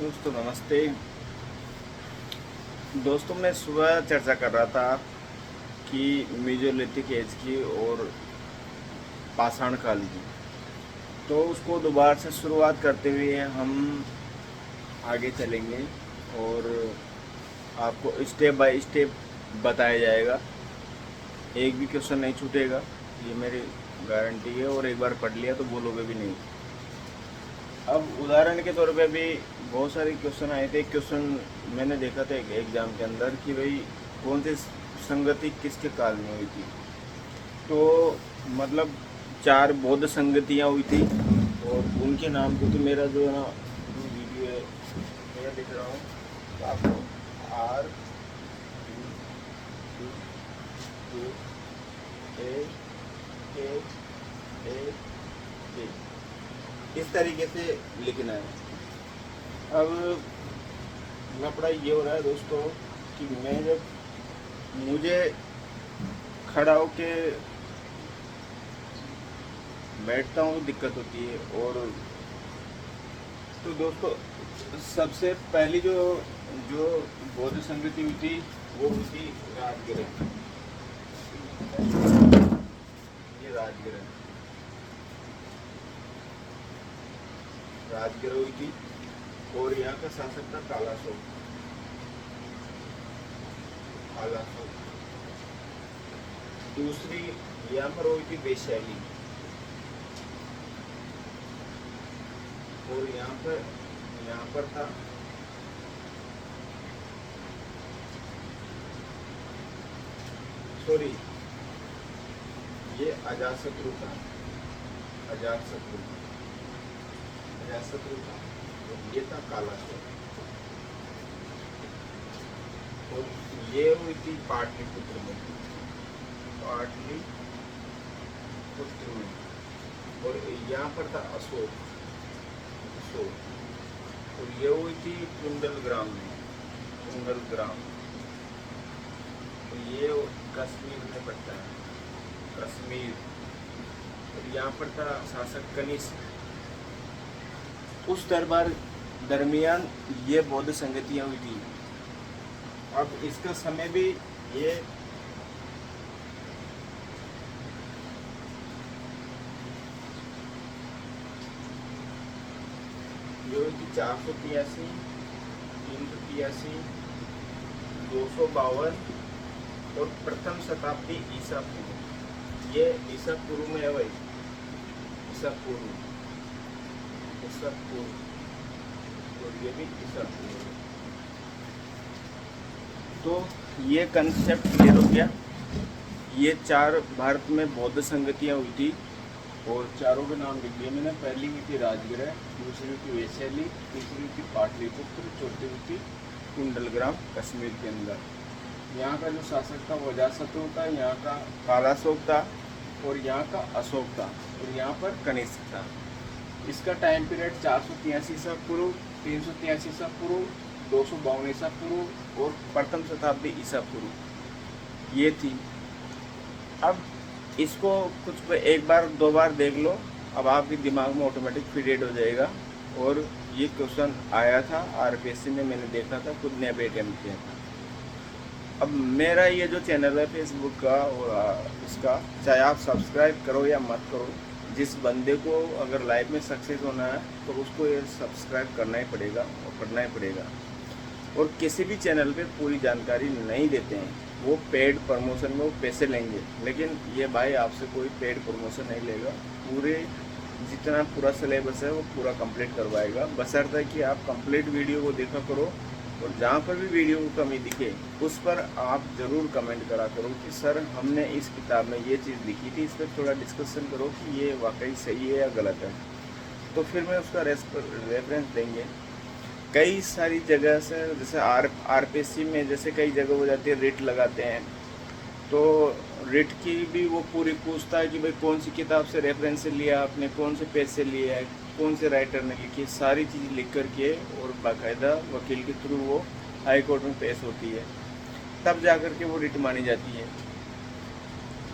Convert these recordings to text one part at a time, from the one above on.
दोस्तों नमस्ते। दोस्तों मैं सुबह चर्चा कर रहा था कि मेजोलिथिक एज की और पाषाण काल की, तो उसको दोबारा से शुरुआत करते हुए हम आगे चलेंगे और आपको स्टेप बाय स्टेप बताया जाएगा। एक भी क्वेश्चन नहीं छूटेगा, ये मेरी गारंटी है। और एक बार पढ़ लिया तो बोलोगे भी नहीं। अब उदाहरण के तौर पे भी बहुत सारे क्वेश्चन आए थे। क्वेश्चन मैंने देखा था एक एग्ज़ाम के अंदर कि भाई कौन सी संगति किसके काल में हुई थी। तो मतलब 4 बौद्ध संगतियाँ हुई थी और उनके नाम को तो मेरा जो है ना जो वीडियो है मैं लिख रहा हूँ, तो आपको आर ए ए ए ए इस तरीके से लिखना है। अब लफड़ा ये हो रहा है दोस्तों कि मैं जब मुझे खड़ा होके बैठता हूँ तो दिक्कत होती है। और तो दोस्तों सबसे पहली जो जो बौद्ध संगति हुई थी वो हुई थी राजगिरा। ये राजगिरा हुई थी और यहाँ का शासक था कालाशोक। दूसरी यहाँ पर हुई थी वैशाली और यहाँ पर था सॉरी ये अजातशत्रु था और ये था कालाशोक। और ये हुई थी पाटलिपुत्र में और यहाँ पर था अशोक। और ये हुई थी कुंडलग्राम में तो ये कश्मीर में पड़ता है कश्मीर। और यहाँ पर था शासक कनिष्क। उस दरमियान ये बौद्ध संगतियाँ हुई थी। अब इसका समय भी ये हुई थी 483, 383, 252 और प्रथम शताब्दी ईसा पूर्व। ये ईसा पूर्व में है भाई, ईसा पूर्व और ये भी ईसा पूर्व। तो ये कंसेप्ट क्लियर हो गया। ये 4 भारत में बौद्ध संगतियाँ हुई थी और चारों के नाम लिख दिए मैंने। पहली हुई थी राजगिरा, दूसरी हुई थी वैशाली, तीसरी हुई थी पाटलिपुत्र, चौथी हुई थी कुंडलग्राम कश्मीर के अंदर। यहाँ का जो शासक था वो अजातशत्रु था, यहाँ का कालाशोक था और यहाँ का अशोक था और यहाँ पर कनिष्क था। इसका टाइम पीरियड 483 ईसा पूर्व, 383 ईसा पूर्व, 252 ईसा पूर्व और प्रथम शताब्दी ईसा पूर्व ये थी। अब इसको कुछ एक बार 2 बार देख लो, अब आपके दिमाग में ऑटोमेटिक फिटेड हो जाएगा। और ये क्वेश्चन आया था आरपीएससी में, मैंने देखा था, खुद ने भी अटेम्प्ट किया था। अब मेरा ये जो चैनल है फेसबुक का और इसका, चाहे आप सब्सक्राइब करो या मत करो, जिस बंदे को अगर लाइफ में सक्सेस होना है तो उसको ये सब्सक्राइब करना ही पड़ेगा और पढ़ना ही पड़ेगा। और किसी भी चैनल पे पूरी जानकारी नहीं देते हैं, वो पेड प्रमोशन में वो पैसे लेंगे, लेकिन ये भाई आपसे कोई पेड प्रमोशन नहीं लेगा। जितना पूरा सिलेबस है वो पूरा कंप्लीट करवाएगा, बशर्ते कि आप कंप्लीट वीडियो को देखा करो। और जहाँ पर भी वीडियो को कमी दिखे उस पर आप ज़रूर कमेंट करा करो कि सर हमने इस किताब में ये चीज़ लिखी थी, इस पर थोड़ा डिस्कशन करो कि ये वाकई सही है या गलत है। तो फिर मैं उसका रेफरेंस देंगे। कई सारी जगह से, जैसे आरपीएससी में जैसे कई जगह हो जाती है रिट लगाते हैं, तो रिट की भी वो पूरी पूछता है कि भाई कौन सी किताब से रेफरेंस से लिया आपने, कौन से पेज से लिया है, कौन से राइटर ने लिखी, सारी चीज़ लिख कर के और बाकायदा वकील के थ्रू वो हाई कोर्ट में पेश होती है, तब जा कर के वो रिट मानी जाती है।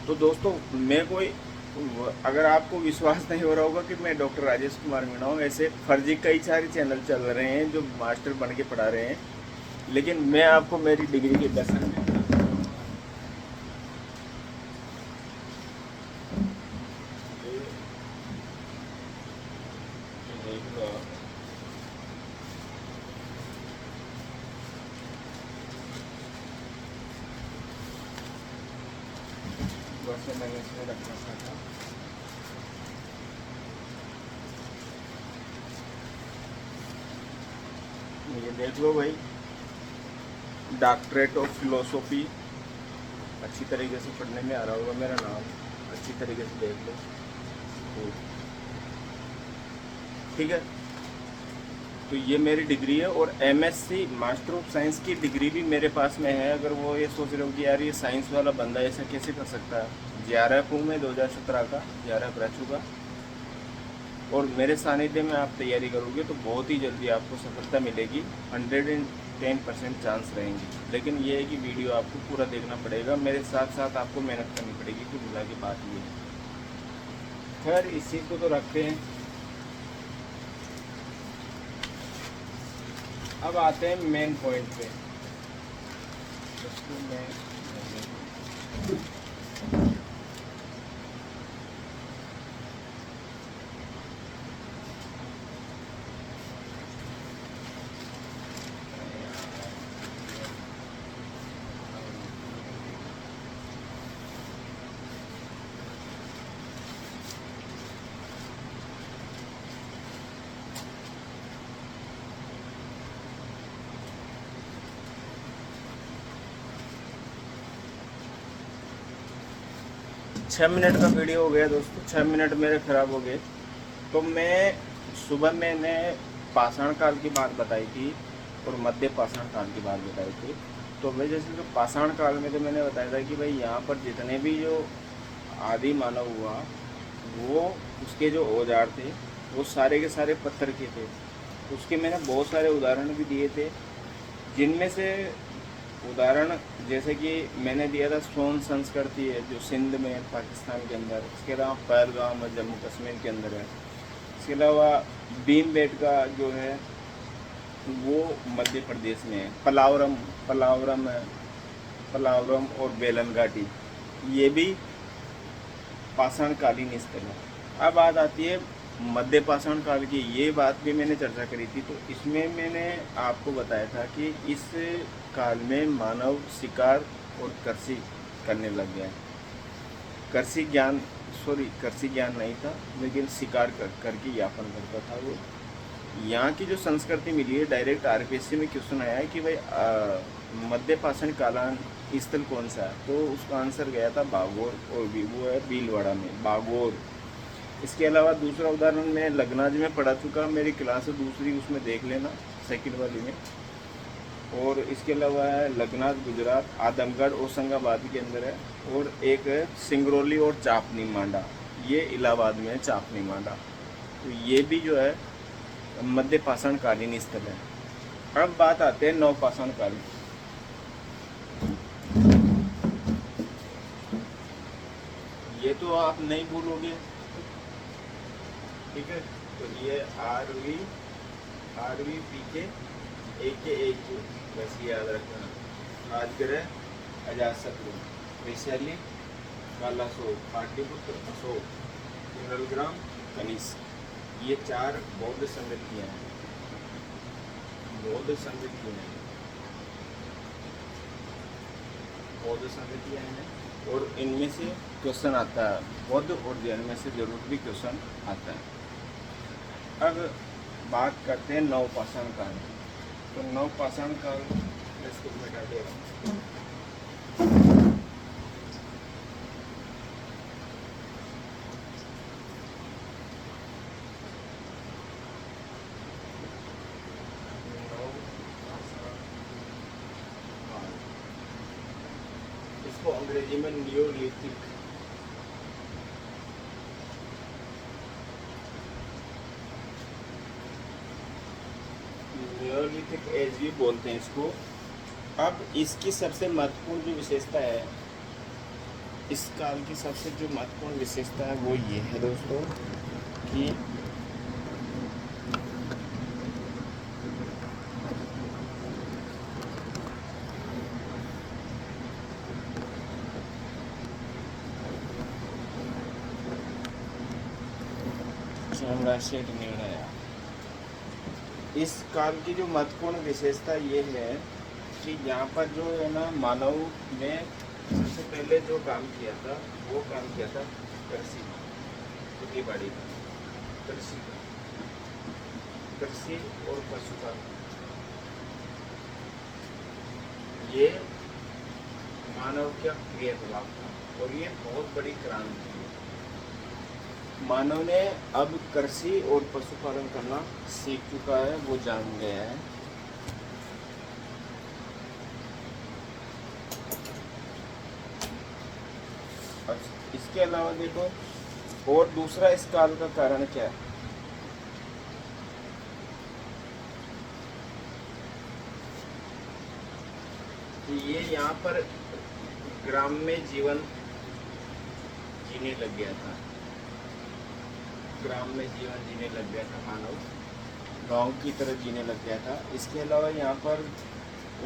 तो दोस्तों मैं कोई अगर आपको विश्वास नहीं हो रहा होगा कि मैं डॉक्टर राजेश कुमार मीणा हूँ, ऐसे फर्जी कई सारे चैनल चल रहे हैं जो मास्टर बन के पढ़ा रहे हैं, लेकिन मैं आपको मेरी डिग्री के कसम वैसे मैंने इसमें रखना था। ये देख लो भाई, डॉक्टरेट ऑफ फिलोसॉफी, अच्छी तरीके से पढ़ने में आ रहा होगा मेरा नाम, अच्छी तरीके से देख लो। ठीक है, तो ये मेरी डिग्री है और एमएससी मास्टर ऑफ साइंस की डिग्री भी मेरे पास में है। अगर वो ये सोच रहे हो कि यार ये साइंस वाला बंदा ऐसा कैसे कर सकता है, JRF हूँ मैं 2017 का, JRF रह चुका, और मेरे सानिध्य में आप तैयारी करोगे तो बहुत ही जल्दी आपको सफलता मिलेगी, 110% चांस रहेंगी। लेकिन ये है कि वीडियो आपको पूरा देखना पड़ेगा, मेरे साथ साथ आपको मेहनत करनी पड़ेगी। कुल मिला के बात ये है। खैर इस चीज़ को तो रखते हैं, अब आते हैं मेन पॉइंट पे। छः मिनट का वीडियो हो गया दोस्तों, 6 मिनट मेरे ख़राब हो गए। तो मैं सुबह मैंने पाषाण काल की बात बताई थी और मध्य पाषाण काल की बात बताई थी। तो मैं जैसे जो पाषाण काल में तो मैंने बताया था कि भाई यहाँ पर जितने भी जो आदि मानव हुआ, वो उसके जो औजार थे वो सारे के सारे पत्थर के थे। उसके मैंने बहुत सारे उदाहरण भी दिए थे, जिनमें से उदाहरण जैसे कि मैंने दिया था सोन संस्कृति है जो सिंध में पाकिस्तान के अंदर, इसके अलावा पहलगाम और जम्मू कश्मीर के अंदर है। इसके अलावा भीम बेटका जो है वो मध्य प्रदेश में है। पलावरम है, पलावरम और बेलन घाटी ये भी पाषाण कालीन स्थल है। अब बात आती है मध्य पाषाण काल की, ये बात भी मैंने चर्चा करी थी। तो इसमें मैंने आपको बताया था कि इस काल में मानव शिकार और कृषि करने लग गया है। कृषि ज्ञान नहीं था, लेकिन शिकार करके यापन करता था वो। यहाँ की जो संस्कृति मिली है, डायरेक्ट RPSC में क्वेश्चन आया है कि भाई मध्य पाषाण कालीन स्थल कौन सा है, तो उसका आंसर गया था बागोर, और भी वो है भीलवाड़ा में बागोर। इसके अलावा दूसरा उदाहरण मैं लगनाज में पढ़ा चुका, मेरी क्लास है दूसरी, उसमें देख लेना सेकंड वाली में। और इसके अलावा है लगनाज गुजरात, आदमगढ़ होशंगाबाद के अंदर है, और एक है सिंगरौली और चापनी मांडा, ये इलाहाबाद में है चापनी मांडा। तो ये भी जो है मध्य पाषाण कालीन स्थल है। अब बात आते हैं नव पाषाण कालीन। ये तो आप नहीं भूलोगे, ठीक है। तो ये आरवी पीके एक वैसे याद रखना। राजगृह, अजातशत्रु, वैशाली, बालासोर, पाटलिपुत्र, अशोक, नलग्राम, कनिष्क, ये 4 बौद्ध संगतियाँ हैं। बौद्ध संगतियाँ हैं और इनमें से क्वेश्चन आता है, बौद्ध और जैन में से जरूर भी क्वेश्चन आता है। अब बात करते हैं नव पाषाण काल। तो नव पाषाण काल इसको मिटा देगा। इसको अंग्रेजी में नियोलिथिक, नियोलिथिक एज भी बोलते हैं इसको। अब इसकी सबसे महत्वपूर्ण जो विशेषता है इस काल की सबसे जो महत्वपूर्ण विशेषता है वो ये है दोस्तों कि इस काल की जो महत्वपूर्ण विशेषता ये है कि यहाँ पर जो है ना मानव ने सबसे पहले जो काम किया था वो काम किया था कृषि, खेती बाड़ी का, कृषि और पशुपालन। ये मानव का क्रियाकलाप था और ये बहुत बड़ी क्रांति है। मानव ने अब कृषि और पशुपालन करना सीख चुका है, वो जान गया है। इसके अलावा देखो और दूसरा इस काल का कारण क्या है? ये यहाँ पर ग्राम्य जीवन जीने लग गया था, ग्राम्य जीवन जीने लग गया था, मानव गांव की तरह जीने लग गया था। इसके अलावा यहाँ पर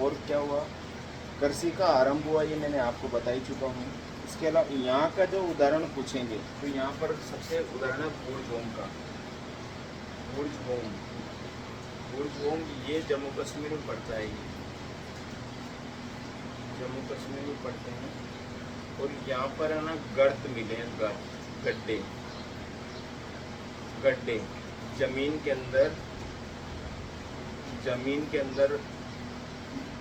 और क्या हुआ? कृषि का आरंभ हुआ, ये मैंने आपको बता ही चुका हूँ। इसके अलावा यहाँ का जो उदाहरण पूछेंगे तो यहाँ पर सबसे उदाहरण है बुर्ज होम का। बुर्ज होम ये जम्मू कश्मीर में पड़ता है, ये जम्मू कश्मीर में पड़ते हैं। और यहाँ पर है ना गर्त मिले हैं, गड्ढे जमीन के अंदर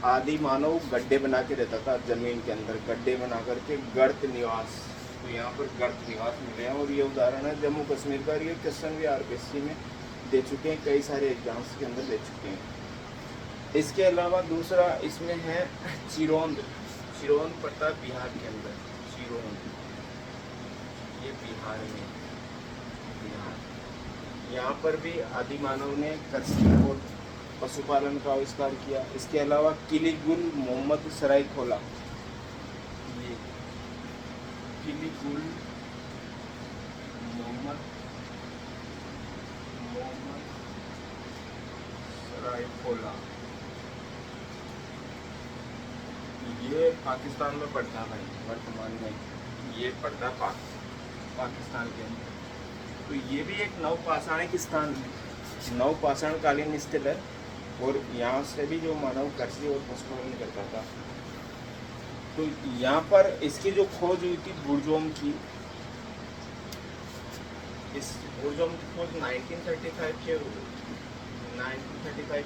आदि मानव गड्ढे बना के रहता था, जमीन के अंदर गड्ढे बना करके गर्त निवास। तो यहाँ पर गर्त निवास मिले हैं और ये उदाहरण है जम्मू कश्मीर का। ये क्वेश्चन भी आरपीएससी में दे चुके हैं, कई सारे एग्जाम्स के अंदर दे चुके हैं। इसके अलावा दूसरा इसमें है चिरौंद पड़ता है बिहार के अंदर, चिरौंद ये बिहार में, यहाँ पर भी आदि मानव ने कृषि और पशुपालन का आविष्कार किया। इसके अलावा किलीगुल मोहम्मद सरायखोला, ये किलीगुल मोहम्मद सरायखोला, ये पाकिस्तान में पड़ता है भाई, वर्तमान में ये पड़ता है पाकिस्तान के अंदर। तो ये भी एक नवपाषाण कालीन स्थल है और यहाँ से भी जो मानव कृषि और पशुपालन करता था। तो यहाँ पर इसकी जो खोज हुई थी बुर्जोम की, इस बुर्जोम की खोज 1935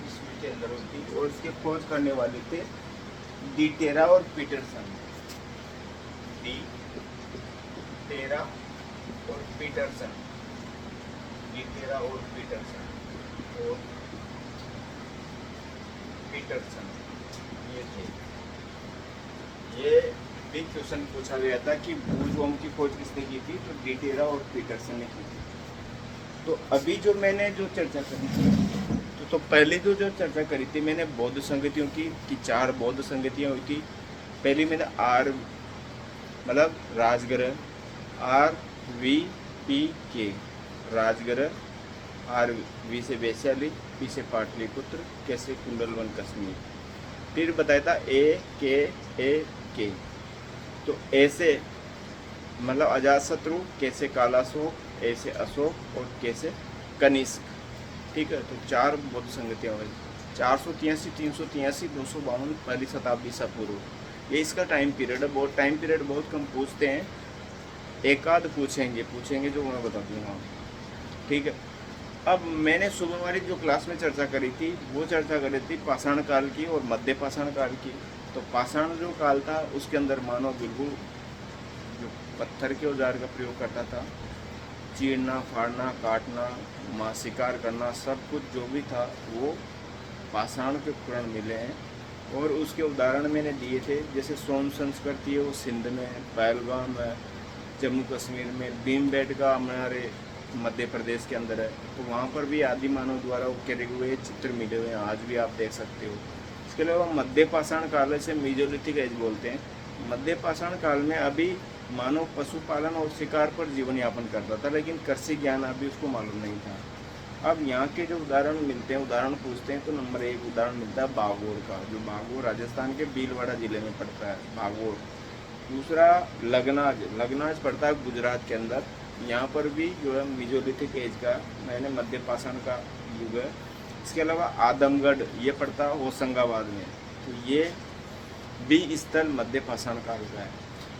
ईस्वी के अंदर हुई थी और इसकी खोज करने वाले थे डी टेरा और पीटरसन। ये थे। ये भी क्वेश्चन पूछा गया था कि बुर्जोम की खोज किसने की थी, तो डी टेरा और पीटरसन ने की थी। तो अभी जो मैंने जो चर्चा करी थी तो पहले जो चर्चा करी थी मैंने बौद्ध संगतियों की कि 4 बौद्ध संगतियाँ हुई थी। पहली मैंने मतलब राजगृह, RVPK राजगृह, RV से वैशाली, P से पाटलिपुत्र, K से कुंडलवन कश्मीर। फिर बताया था AKAK, तो A से मतलब अजातशत्रु, K से कालाशोक, A से अशोक और K से कनिष्क। ठीक है, तो 4 बौद्ध संगतियाँ हुई। 483, 383, 252 पहली शताब्दी ईसा पूर्व। ये इसका टाइम पीरियड है। बहुत टाइम पीरियड बहुत कम पूछते हैं, एक आध पूछेंगे जो मैं बता दूँगा। ठीक है, अब मैंने सुबह वाली जो क्लास में चर्चा करी थी वो चर्चा करी थी पाषाण काल की और मध्य पाषाण काल की। तो पाषाण जो काल था उसके अंदर मानव बिल्कुल जो पत्थर के औजार का प्रयोग करता था, चीरना, फाड़ना, काटना, शिकार करना, सब कुछ जो भी था वो पाषाण के उपकरण मिले हैं। और उसके उदाहरण मैंने दिए थे, जैसे सोन संस्कृति है वो सिंध में है, पहलगाम है जम्मू कश्मीर में, भीमबेटका हमारे मध्य प्रदेश के अंदर है। तो वहाँ पर भी आदि मानव द्वारा उकेरे हुए चित्र मिले हुए हैं, आज भी आप देख सकते हो। इसके अलावा मध्य पाषाण काल से मीजोलिथिक एज बोलते हैं। मध्य पाषाण काल में अभी मानव पशुपालन और शिकार पर जीवन यापन करता था, लेकिन कृषि ज्ञान अभी उसको मालूम नहीं था। अब यहाँ के जो उदाहरण मिलते हैं, उदाहरण पूछते हैं, तो नंबर 1 उदाहरण मिलता है बागोर का, जो बागोर राजस्थान के भीलवाड़ा जिले में पड़ता है बागोर। दूसरा लगनाज, लगनाज पड़ता है गुजरात के अंदर। यहाँ पर भी जो है मेसोलिथिक एज का मैंने मध्य पाषाण का युग है। इसके अलावा आदमगढ़ ये पड़ता है होशंगाबाद में, तो ये भी स्थल मध्य पाषाण काल का है।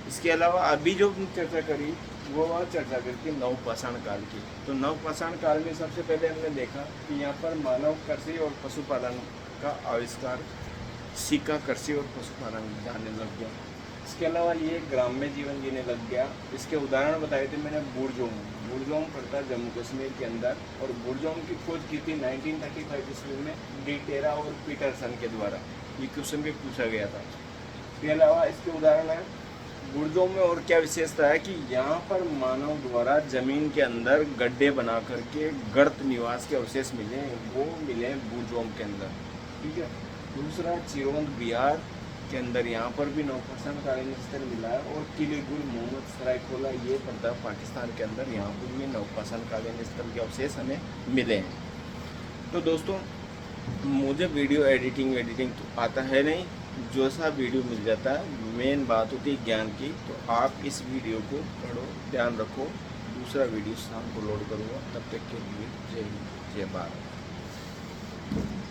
इसके अलावा अभी जो चर्चा करी वो चर्चा करती है नवपाषाण काल की। तो नवपाषाण काल में सबसे पहले हमने देखा कि यहाँ पर मानव कृषि और पशुपालन का आविष्कार सीखा, कृषि और पशुपालन जानने लग गया। इसके अलावा ये ग्राम्य जीवन जीने लग गया। इसके उदाहरण बताए थे मैंने बुरजोम। बुरजोम पड़ता है जम्मू कश्मीर के अंदर, और बुरजोम की खोज की थी 1935 ईस्वी में डी टेरा और पीटरसन के द्वारा। ये क्वेश्चन भी पूछा गया था। इसके अलावा इसके उदाहरण है बुरजोम में और क्या विशेषता है कि यहाँ पर मानव द्वारा जमीन के अंदर गड्ढे बना करके गर्त निवास के अवशेष मिले, वो मिले बुरजोम के अंदर। ठीक है। दूसरा चिरौंद बिहार के अंदर, यहाँ पर भी नवपाषाण कालीन स्थल मिला है। और किले गुल मोहम्मद सरायखोला ये पड़ता है पाकिस्तान के अंदर, यहाँ पर भी नवपाषाण कालीन स्थल के अवशेष हमें मिले हैं। तो दोस्तों मुझे वीडियो एडिटिंग तो आता है नहीं, जो सा वीडियो मिल जाता है, मेन बात होती है ज्ञान की। तो आप इस वीडियो को पढ़ो, ध्यान रखो। दूसरा वीडियो शाम को लोड करूँगा, तब तक के लिए जय हिंद जय भारत।